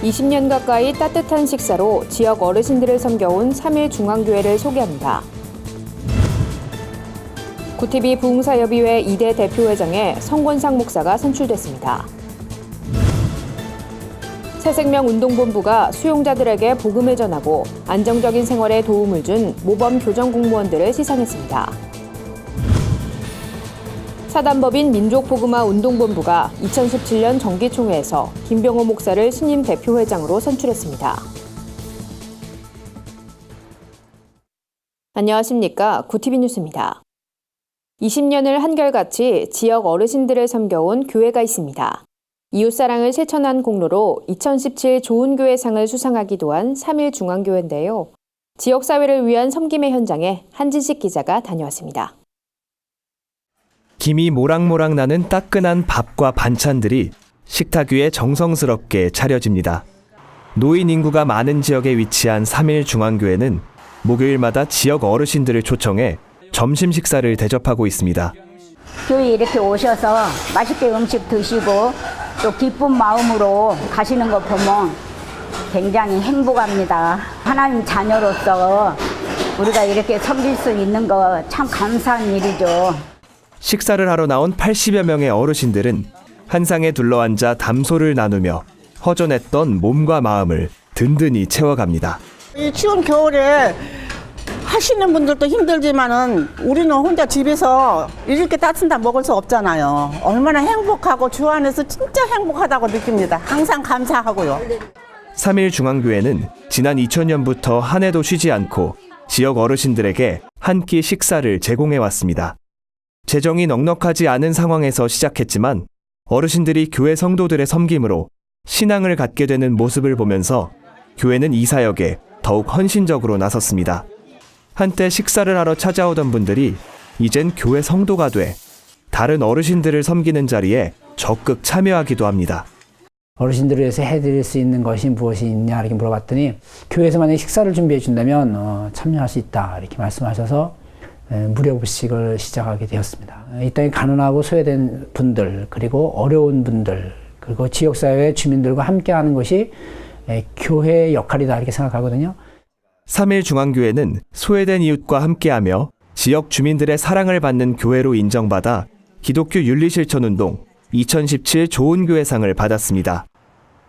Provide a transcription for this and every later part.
20년 가까이 따뜻한 식사로 지역 어르신들을 섬겨온 3일 중앙교회를 소개합니다. 구티비 부흥사협의회 2대 대표회장에 성권상 목사가 선출됐습니다. 새생명운동본부가 수용자들에게 복음을 전하고 안정적인 생활에 도움을 준 모범 교정 공무원들을 시상했습니다. 사단법인 민족복음화운동본부가 2017년 정기총회에서 김병호 목사를 신임 대표회장으로 선출했습니다. 안녕하십니까. 구티비 뉴스입니다. 20년을 한결같이 지역 어르신들을 섬겨온 교회가 있습니다. 이웃사랑을 실천한 공로로 2017 좋은교회상을 수상하기도 한 3일 중앙교회인데요. 지역사회를 위한 섬김의 현장에 한진식 기자가 다녀왔습니다. 김이 모락모락 나는 따끈한 밥과 반찬들이 식탁 위에 정성스럽게 차려집니다. 노인 인구가 많은 지역에 위치한 3일 중앙교회는 목요일마다 지역 어르신들을 초청해 점심 식사를 대접하고 있습니다. 교회에 이렇게 오셔서 맛있게 음식 드시고 또 기쁜 마음으로 가시는 거 보면 굉장히 행복합니다. 하나님 자녀로서 우리가 이렇게 섬길 수 있는 거 참 감사한 일이죠. 식사를 하러 나온 80여 명의 어르신들은 한 상에 둘러앉아 담소를 나누며 허전했던 몸과 마음을 든든히 채워갑니다. 이 추운 겨울에 하시는 분들도 힘들지만은 우리는 혼자 집에서 이렇게 따뜻한 먹을 수 없잖아요. 얼마나 행복하고 주 안에서 진짜 행복하다고 느낍니다. 항상 감사하고요. 3일 중앙교회는 지난 2000년부터 한 해도 쉬지 않고 지역 어르신들에게 한 끼 식사를 제공해 왔습니다. 재정이 넉넉하지 않은 상황에서 시작했지만 어르신들이 교회 성도들의 섬김으로 신앙을 갖게 되는 모습을 보면서 교회는 이 사역에 더욱 헌신적으로 나섰습니다. 한때 식사를 하러 찾아오던 분들이 이젠 교회 성도가 돼 다른 어르신들을 섬기는 자리에 적극 참여하기도 합니다. 어르신들을 위해서 해드릴 수 있는 것이 무엇이 있냐 이렇게 물어봤더니 교회에서 만약에 식사를 준비해 준다면 참여할 수 있다 이렇게 말씀하셔서 무료급식을 시작하게 되었습니다. 이 땅에 가난하고 소외된 분들 그리고 어려운 분들 그리고 지역사회 주민들과 함께하는 것이 교회의 역할이다 이렇게 생각하거든요. 3일 중앙교회는 소외된 이웃과 함께하며 지역 주민들의 사랑을 받는 교회로 인정받아 기독교 윤리실천운동 2017 좋은교회상을 받았습니다.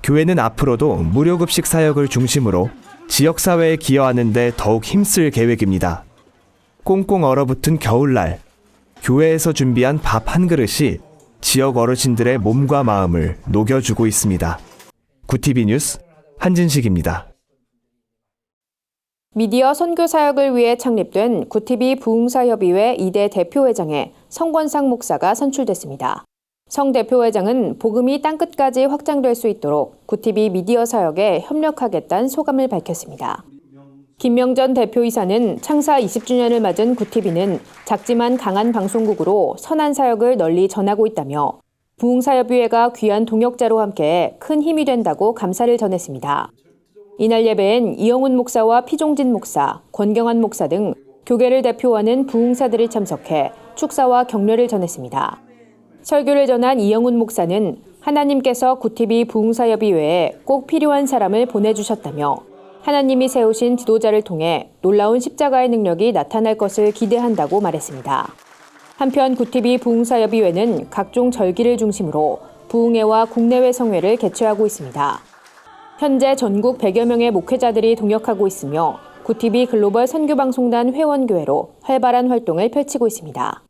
교회는 앞으로도 무료급식 사역을 중심으로 지역사회에 기여하는 데 더욱 힘쓸 계획입니다. 꽁꽁 얼어붙은 겨울날, 교회에서 준비한 밥 한 그릇이 지역 어르신들의 몸과 마음을 녹여주고 있습니다. 구티비 뉴스 한진식입니다. 미디어 선교 사역을 위해 창립된 구티비 부흥사협의회 2대 대표회장에 성권상 목사가 선출됐습니다. 성 대표회장은 복음이 땅끝까지 확장될 수 있도록 구티비 미디어 사역에 협력하겠다는 소감을 밝혔습니다. 김명전 대표이사는 창사 20주년을 맞은 구티비는 작지만 강한 방송국으로 선한 사역을 널리 전하고 있다며 부흥사협의회가 귀한 동역자로 함께 큰 힘이 된다고 감사를 전했습니다. 이날 예배엔 이영훈 목사와 피종진 목사, 권경환 목사 등 교계를 대표하는 부흥사들이 참석해 축사와 격려를 전했습니다. 설교를 전한 이영훈 목사는 하나님께서 구티비 부흥사협의회에 꼭 필요한 사람을 보내주셨다며 하나님이 세우신 지도자를 통해 놀라운 십자가의 능력이 나타날 것을 기대한다고 말했습니다. 한편 구티비 부흥사협의회는 각종 절기를 중심으로 부흥회와 국내외 성회를 개최하고 있습니다. 현재 전국 100여 명의 목회자들이 동역하고 있으며 구티비 글로벌 선교방송단 회원교회로 활발한 활동을 펼치고 있습니다.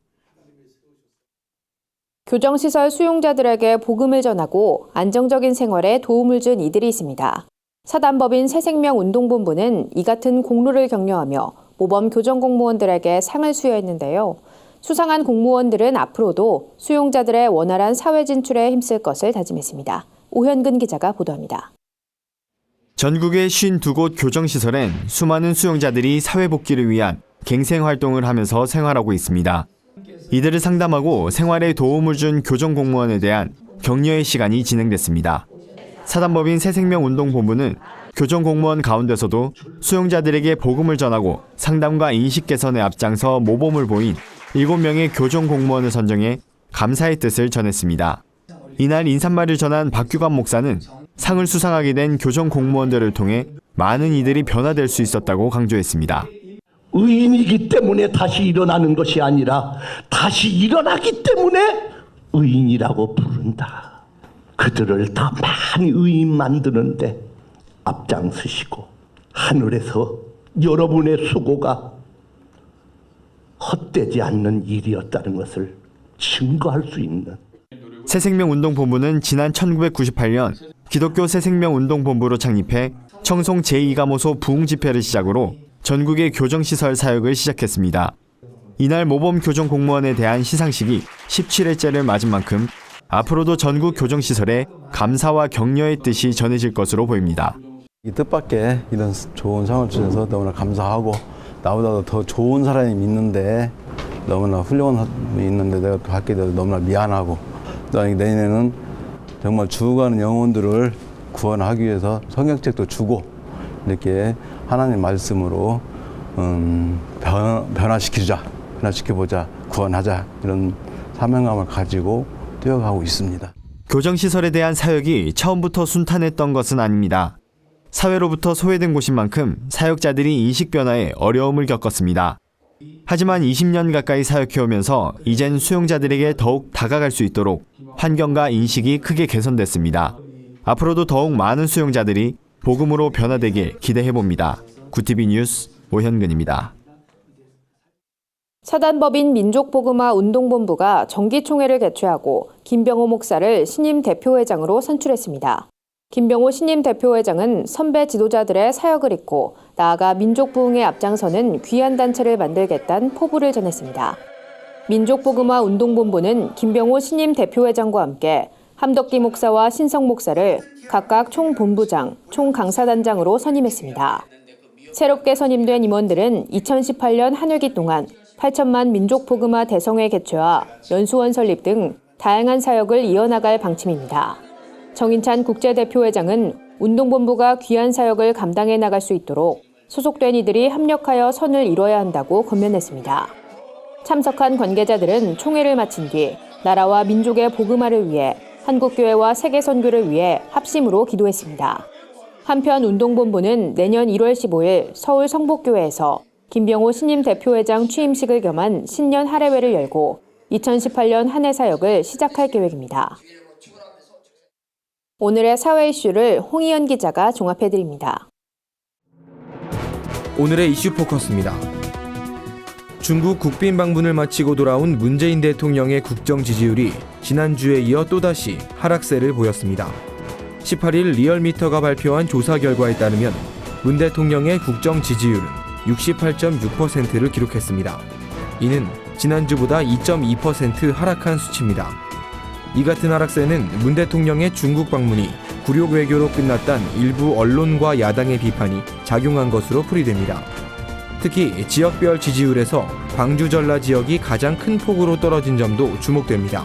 교정시설 수용자들에게 복음을 전하고 안정적인 생활에 도움을 준 이들이 있습니다. 사단법인 새생명운동본부는 이 같은 공로를 격려하며 모범 교정공무원들에게 상을 수여했는데요. 수상한 공무원들은 앞으로도 수용자들의 원활한 사회 진출에 힘쓸 것을 다짐했습니다. 오현근 기자가 보도합니다. 전국의 52곳 교정시설엔 수많은 수용자들이 사회복귀를 위한 갱생활동을 하면서 생활하고 있습니다. 이들을 상담하고 생활에 도움을 준 교정공무원에 대한 격려의 시간이 진행됐습니다. 사단법인 새생명운동본부는 교정공무원 가운데서도 수용자들에게 복음을 전하고 상담과 인식 개선에 앞장서 모범을 보인 7명의 교정공무원을 선정해 감사의 뜻을 전했습니다. 이날 인사말을 전한 박규관 목사는 상을 수상하게 된 교정 공무원들을 통해 많은 이들이 변화될 수 있었다고 강조했습니다. 의인이기 때문에 다시 일어나는 것이 아니라 다시 일어나기 때문에 의인이라고 부른다. 그들을 더 많이 의인 만드는데 앞장서시고 하늘에서 여러분의 수고가 헛되지 않는 일이었다는 것을 증거할 수 있는 새생명운동본부는 지난 1998년 기독교 새생명운동본부로 창립해 청송 제2감호소 부흥집회를 시작으로 전국의 교정시설 사역을 시작했습니다. 이날 모범 교정 공무원에 대한 시상식이 17회째를 맞은 만큼 앞으로도 전국 교정시설에 감사와 격려의 뜻이 전해질 것으로 보입니다. 이 뜻밖의 이런 좋은 상을 주셔서 너무나 감사하고 나보다도 더 좋은 사람이 있는데 너무나 훌륭한 사람이 있는데 내가 받게 돼서 너무나 미안하고 내년에는 정말 죽어가는 영혼들을 구원하기 위해서 성경책도 주고 이렇게 하나님 말씀으로 변화시켜보자, 구원하자 이런 사명감을 가지고 뛰어가고 있습니다. 교정시설에 대한 사역이 처음부터 순탄했던 것은 아닙니다. 사회로부터 소외된 곳인 만큼 사역자들이 인식 변화에 어려움을 겪었습니다. 하지만 20년 가까이 사역해오면서 이젠 수용자들에게 더욱 다가갈 수 있도록 환경과 인식이 크게 개선됐습니다. 앞으로도 더욱 많은 수용자들이 복음으로 변화되길 기대해봅니다. 구티비 뉴스 오현근입니다. 사단법인 민족복음화 운동본부가 정기총회를 개최하고 김병호 목사를 신임 대표회장으로 선출했습니다. 김병호 신임 대표회장은 선배 지도자들의 사역을 잇고 나아가 민족부흥에 앞장서는 귀한 단체를 만들겠다는 포부를 전했습니다. 민족복음화 운동본부는 김병호 신임 대표회장과 함께 함덕기 목사와 신성 목사를 각각 총본부장, 총강사단장으로 선임했습니다. 새롭게 선임된 임원들은 2018년 한 회기 동안 8천만 민족복음화 대성회 개최와 연수원 설립 등 다양한 사역을 이어나갈 방침입니다. 정인찬 국제대표회장은 운동본부가 귀한 사역을 감당해 나갈 수 있도록 소속된 이들이 합력하여 선을 이뤄야 한다고 권면했습니다. 참석한 관계자들은 총회를 마친 뒤 나라와 민족의 복음화를 위해 한국교회와 세계선교를 위해 합심으로 기도했습니다. 한편 운동본부는 내년 1월 15일 서울 성복교회에서 김병호 신임 대표회장 취임식을 겸한 신년 할애회를 열고 2018년 한 해 사역을 시작할 계획입니다. 오늘의 사회 이슈를 홍희연 기자가 종합해드립니다. 오늘의 이슈 포커스입니다. 중국 국빈 방문을 마치고 돌아온 문재인 대통령의 국정 지지율이 지난주에 이어 또다시 하락세를 보였습니다. 18일 리얼미터가 발표한 조사 결과에 따르면 문 대통령의 국정 지지율은 68.6%를 기록했습니다. 이는 지난주보다 2.2% 하락한 수치입니다. 이 같은 하락세는 문 대통령의 중국 방문이 굴욕 외교로 끝났다는 일부 언론과 야당의 비판이 작용한 것으로 풀이됩니다. 특히 지역별 지지율에서 광주 전라 지역이 가장 큰 폭으로 떨어진 점도 주목됩니다.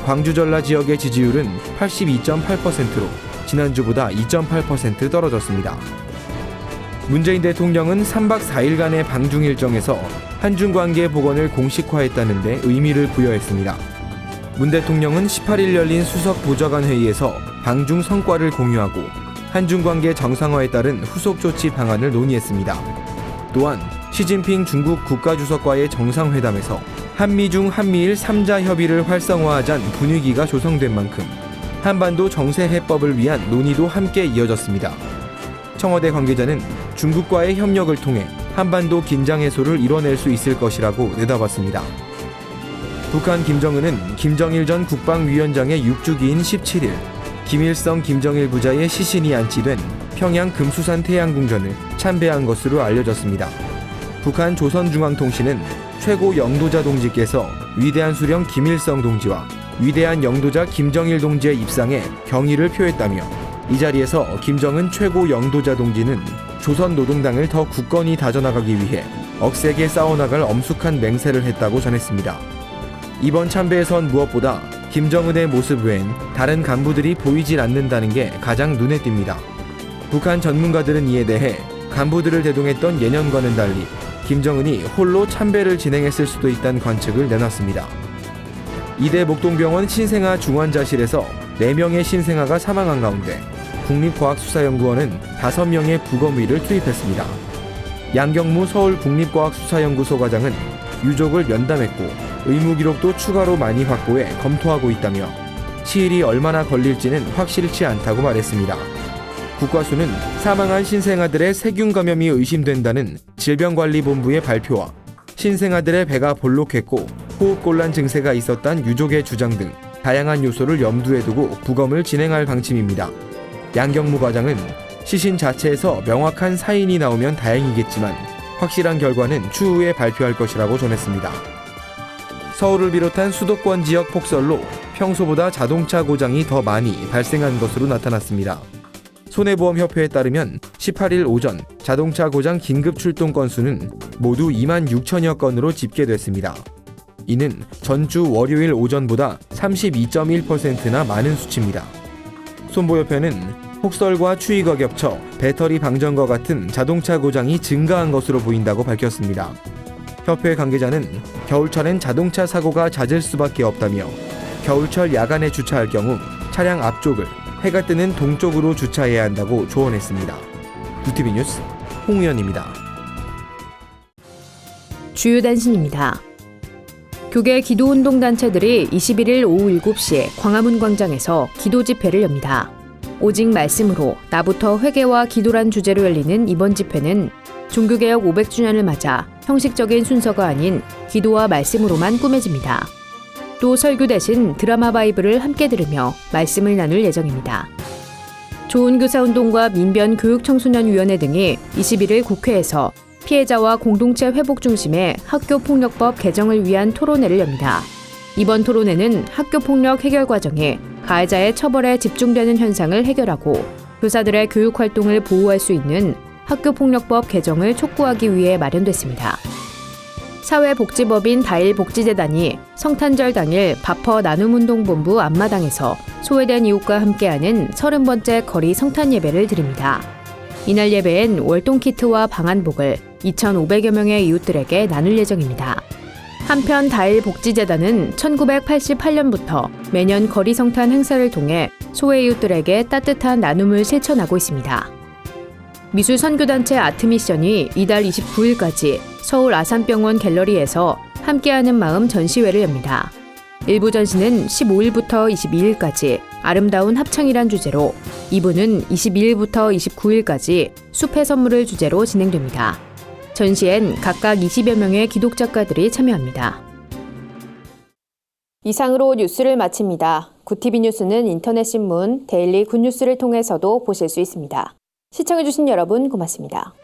광주 전라 지역의 지지율은 82.8%로 지난주보다 2.8% 떨어졌습니다. 문재인 대통령은 3박 4일간의 방중 일정에서 한중 관계 복원을 공식화했다는 데 의미를 부여했습니다. 문 대통령은 18일 열린 수석 보좌관 회의에서 방중 성과를 공유하고 한중 관계 정상화에 따른 후속 조치 방안을 논의했습니다. 또한 시진핑 중국 국가주석과의 정상회담에서 한미중 한미일 3자 협의를 활성화하자는 분위기가 조성된 만큼 한반도 정세 해법을 위한 논의도 함께 이어졌습니다. 청와대 관계자는 중국과의 협력을 통해 한반도 긴장 해소를 이뤄낼 수 있을 것이라고 내다봤습니다. 북한 김정은은 김정일 전 국방위원장의 6주기인 17일 김일성 김정일 부자의 시신이 안치된 평양 금수산 태양궁전을 참배한 것으로 알려졌습니다. 북한 조선중앙통신은 최고 영도자 동지께서 위대한 수령 김일성 동지와 위대한 영도자 김정일 동지의 입상에 경의를 표했다며 이 자리에서 김정은 최고 영도자 동지는 조선노동당을 더 굳건히 다져나가기 위해 억세게 싸워나갈 엄숙한 맹세를 했다고 전했습니다. 이번 참배에선 무엇보다 김정은의 모습 외엔 다른 간부들이 보이질 않는다는 게 가장 눈에 띕니다. 북한 전문가들은 이에 대해 간부들을 대동했던 예년과는 달리 김정은이 홀로 참배를 진행했을 수도 있다는 관측을 내놨습니다. 이대 목동병원 신생아 중환자실에서 4명의 신생아가 사망한 가운데 국립과학수사연구원은 5명의 부검위를 투입했습니다. 양경무 서울국립과학수사연구소 과장은 유족을 면담했고 의무 기록도 추가로 많이 확보해 검토하고 있다며 시일이 얼마나 걸릴지는 확실치 않다고 말했습니다. 국과수는 사망한 신생아들의 세균 감염이 의심된다는 질병관리본부의 발표와 신생아들의 배가 볼록했고 호흡곤란 증세가 있었다는 유족의 주장 등 다양한 요소를 염두에 두고 부검을 진행할 방침입니다. 양경무 과장은 시신 자체에서 명확한 사인이 나오면 다행이겠지만 확실한 결과는 추후에 발표할 것이라고 전했습니다. 서울을 비롯한 수도권 지역 폭설로 평소보다 자동차 고장이 더 많이 발생한 것으로 나타났습니다. 손해보험협회에 따르면 18일 오전 자동차 고장 긴급 출동 건수는 모두 2만 6천여 건으로 집계됐습니다. 이는 전주 월요일 오전보다 32.1%나 많은 수치입니다. 손보협회는 폭설과 추위가 겹쳐 배터리 방전과 같은 자동차 고장이 증가한 것으로 보인다고 밝혔습니다. 협회 관계자는 겨울철엔 자동차 사고가 잦을 수밖에 없다며 겨울철 야간에 주차할 경우 차량 앞쪽을 해가 뜨는 동쪽으로 주차해야 한다고 조언했습니다. UTV 뉴스 홍우연입니다. 주요 단신입니다. 교계 기도운동단체들이 21일 오후 7시에 광화문 광장에서 기도 집회를 엽니다. 오직 말씀으로 나부터 회개와 기도란 주제로 열리는 이번 집회는 종교개혁 500주년을 맞아 형식적인 순서가 아닌 기도와 말씀으로만 꾸며집니다. 또 설교 대신 드라마 바이블을 함께 들으며 말씀을 나눌 예정입니다. 좋은교사운동과 민변교육청소년위원회 등이 21일 국회에서 피해자와 공동체 회복 중심의 학교폭력법 개정을 위한 토론회를 엽니다. 이번 토론회는 학교폭력 해결 과정에 가해자의 처벌에 집중되는 현상을 해결하고 교사들의 교육활동을 보호할 수 있는 학교폭력법 개정을 촉구하기 위해 마련됐습니다. 사회복지법인 다일복지재단이 성탄절 당일 바퍼 나눔운동본부 앞마당에서 소외된 이웃과 함께하는 30번째 거리 성탄 예배를 드립니다. 이날 예배엔 월동키트와 방한복을 2,500여 명의 이웃들에게 나눌 예정입니다. 한편 다일복지재단은 1988년부터 매년 거리 성탄 행사를 통해 소외 이웃들에게 따뜻한 나눔을 실천하고 있습니다. 미술선교단체 아트미션이 이달 29일까지 서울 아산병원 갤러리에서 함께하는 마음 전시회를 엽니다. 일부 전시는 15일부터 22일까지 아름다운 합창이란 주제로 2부는 22일부터 29일까지 숲의 선물을 주제로 진행됩니다. 전시엔 각각 20여 명의 기독 작가들이 참여합니다. 이상으로 뉴스를 마칩니다. 굿TV 뉴스는 인터넷 신문 데일리 굿뉴스를 통해서도 보실 수 있습니다. 시청해주신 여러분 고맙습니다.